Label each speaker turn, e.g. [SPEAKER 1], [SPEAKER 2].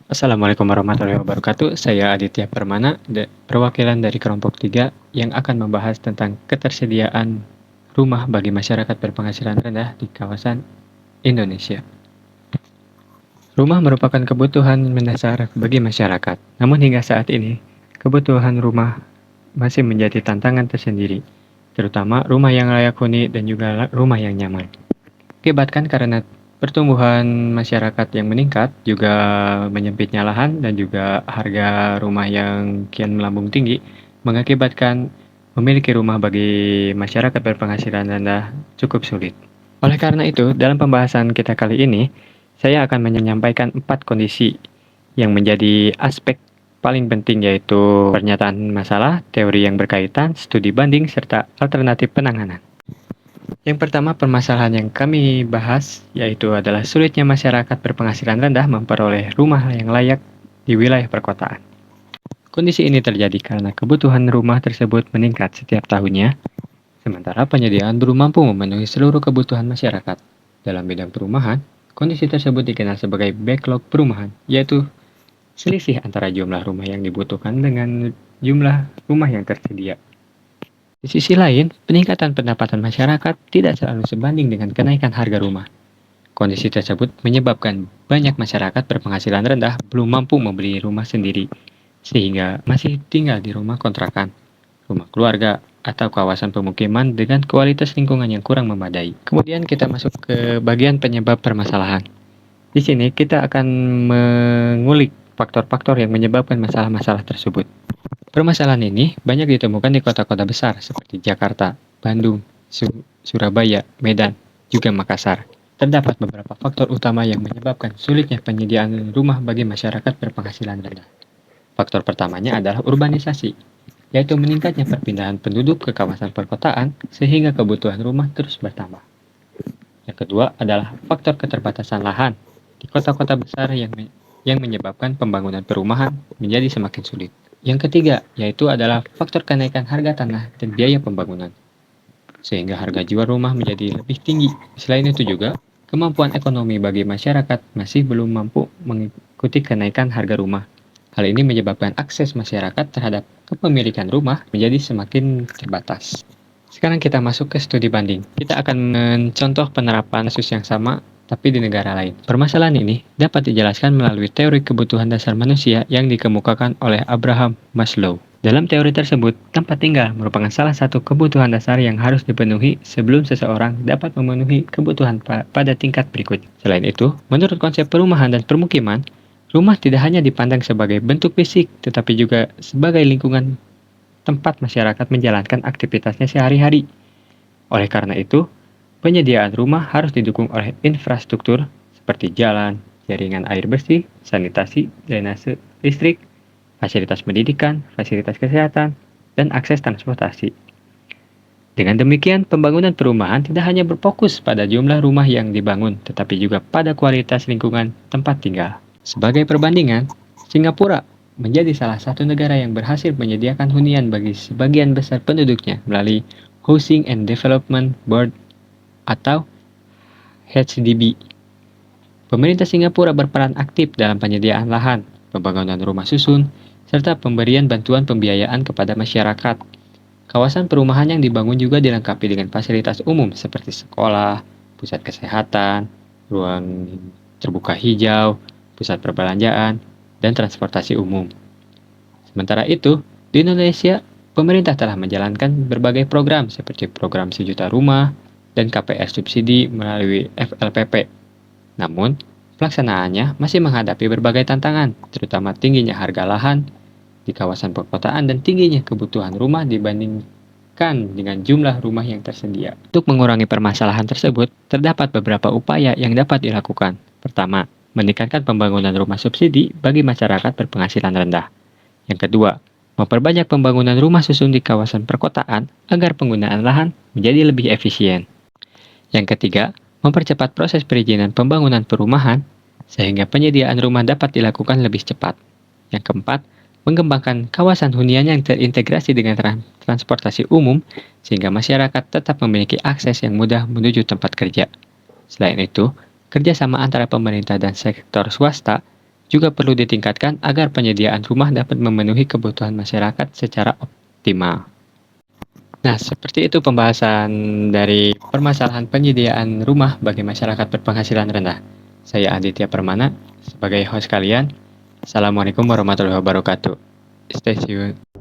[SPEAKER 1] Assalamualaikum warahmatullahi wabarakatuh. Saya Aditya Permana, perwakilan dari kelompok 3 yang akan membahas tentang ketersediaan rumah bagi masyarakat berpenghasilan rendah di kawasan Indonesia. Rumah merupakan kebutuhan mendasar bagi masyarakat. Namun hingga saat ini, kebutuhan rumah masih menjadi tantangan tersendiri, terutama rumah yang layak huni dan juga rumah yang nyaman. Akibatkan karena pertumbuhan masyarakat yang meningkat, juga menyempitnya lahan dan juga harga rumah yang kian melambung tinggi, mengakibatkan memiliki rumah bagi masyarakat berpenghasilan rendah cukup sulit. Oleh karena itu, dalam pembahasan kita kali ini, saya akan menyampaikan 4 kondisi yang menjadi aspek paling penting, yaitu pernyataan masalah, teori yang berkaitan, studi banding, serta alternatif penanganan. Yang pertama, permasalahan yang kami bahas yaitu adalah sulitnya masyarakat berpenghasilan rendah memperoleh rumah yang layak di wilayah perkotaan. Kondisi ini terjadi karena kebutuhan rumah tersebut meningkat setiap tahunnya, sementara penyediaan belum mampu memenuhi seluruh kebutuhan masyarakat. Dalam bidang perumahan, kondisi tersebut dikenal sebagai backlog perumahan, yaitu selisih antara jumlah rumah yang dibutuhkan dengan jumlah rumah yang tersedia. Di sisi lain, peningkatan pendapatan masyarakat tidak selalu sebanding dengan kenaikan harga rumah. Kondisi tersebut menyebabkan banyak masyarakat berpenghasilan rendah belum mampu membeli rumah sendiri, sehingga masih tinggal di rumah kontrakan, rumah keluarga, atau kawasan pemukiman dengan kualitas lingkungan yang kurang memadai. Kemudian kita masuk ke bagian penyebab permasalahan. Di sini kita akan mengulik faktor-faktor yang menyebabkan masalah-masalah tersebut. Permasalahan ini banyak ditemukan di kota-kota besar seperti Jakarta, Bandung, Surabaya, Medan, juga Makassar. Terdapat beberapa faktor utama yang menyebabkan sulitnya penyediaan rumah bagi masyarakat berpenghasilan rendah. Faktor pertamanya adalah urbanisasi, yaitu meningkatnya perpindahan penduduk ke kawasan perkotaan sehingga kebutuhan rumah terus bertambah. Yang kedua adalah faktor keterbatasan lahan di kota-kota besar yang menyebabkan pembangunan perumahan menjadi semakin sulit. Yang ketiga, yaitu adalah faktor kenaikan harga tanah dan biaya pembangunan, sehingga harga jual rumah menjadi lebih tinggi. Selain itu juga, kemampuan ekonomi bagi masyarakat masih belum mampu mengikuti kenaikan harga rumah. Hal ini menyebabkan akses masyarakat terhadap kepemilikan rumah menjadi semakin terbatas. Sekarang kita masuk ke studi banding. Kita akan mencontoh penerapan kasus yang sama tapi di negara lain. Permasalahan ini dapat dijelaskan melalui teori kebutuhan dasar manusia yang dikemukakan oleh Abraham Maslow. Dalam teori tersebut, tempat tinggal merupakan salah satu kebutuhan dasar yang harus dipenuhi sebelum seseorang dapat memenuhi kebutuhan pada tingkat berikut. Selain itu, menurut konsep perumahan dan permukiman, rumah tidak hanya dipandang sebagai bentuk fisik, tetapi juga sebagai lingkungan tempat masyarakat menjalankan aktivitasnya sehari-hari. Oleh karena itu, penyediaan rumah harus didukung oleh infrastruktur seperti jalan, jaringan air bersih, sanitasi, drainase, listrik, fasilitas pendidikan, fasilitas kesehatan, dan akses transportasi. Dengan demikian, pembangunan perumahan tidak hanya berfokus pada jumlah rumah yang dibangun, tetapi juga pada kualitas lingkungan tempat tinggal. Sebagai perbandingan, Singapura menjadi salah satu negara yang berhasil menyediakan hunian bagi sebagian besar penduduknya melalui Housing and Development Board atau HDB. Pemerintah Singapura berperan aktif dalam penyediaan lahan, pembangunan rumah susun, serta pemberian bantuan pembiayaan kepada masyarakat. Kawasan perumahan yang dibangun juga dilengkapi dengan fasilitas umum seperti sekolah, pusat kesehatan, ruang terbuka hijau, pusat perbelanjaan, dan transportasi umum. Sementara itu, di Indonesia, pemerintah telah menjalankan berbagai program seperti program Sejuta Rumah dan KPR subsidi melalui FLPP. Namun, pelaksanaannya masih menghadapi berbagai tantangan, terutama tingginya harga lahan di kawasan perkotaan dan tingginya kebutuhan rumah dibandingkan dengan jumlah rumah yang tersedia. Untuk mengurangi permasalahan tersebut, terdapat beberapa upaya yang dapat dilakukan. Pertama, meningkatkan pembangunan rumah subsidi bagi masyarakat berpenghasilan rendah. Yang kedua, memperbanyak pembangunan rumah susun di kawasan perkotaan agar penggunaan lahan menjadi lebih efisien. Yang ketiga, mempercepat proses perizinan pembangunan perumahan sehingga penyediaan rumah dapat dilakukan lebih cepat. Yang keempat, mengembangkan kawasan hunian yang terintegrasi dengan transportasi umum sehingga masyarakat tetap memiliki akses yang mudah menuju tempat kerja. Selain itu, kerjasama antara pemerintah dan sektor swasta juga perlu ditingkatkan agar penyediaan rumah dapat memenuhi kebutuhan masyarakat secara optimal. Nah, seperti itu pembahasan dari permasalahan penyediaan rumah bagi masyarakat berpenghasilan rendah. Saya Aditya Permana sebagai host kalian. Assalamualaikum warahmatullahi wabarakatuh. Stay tuned.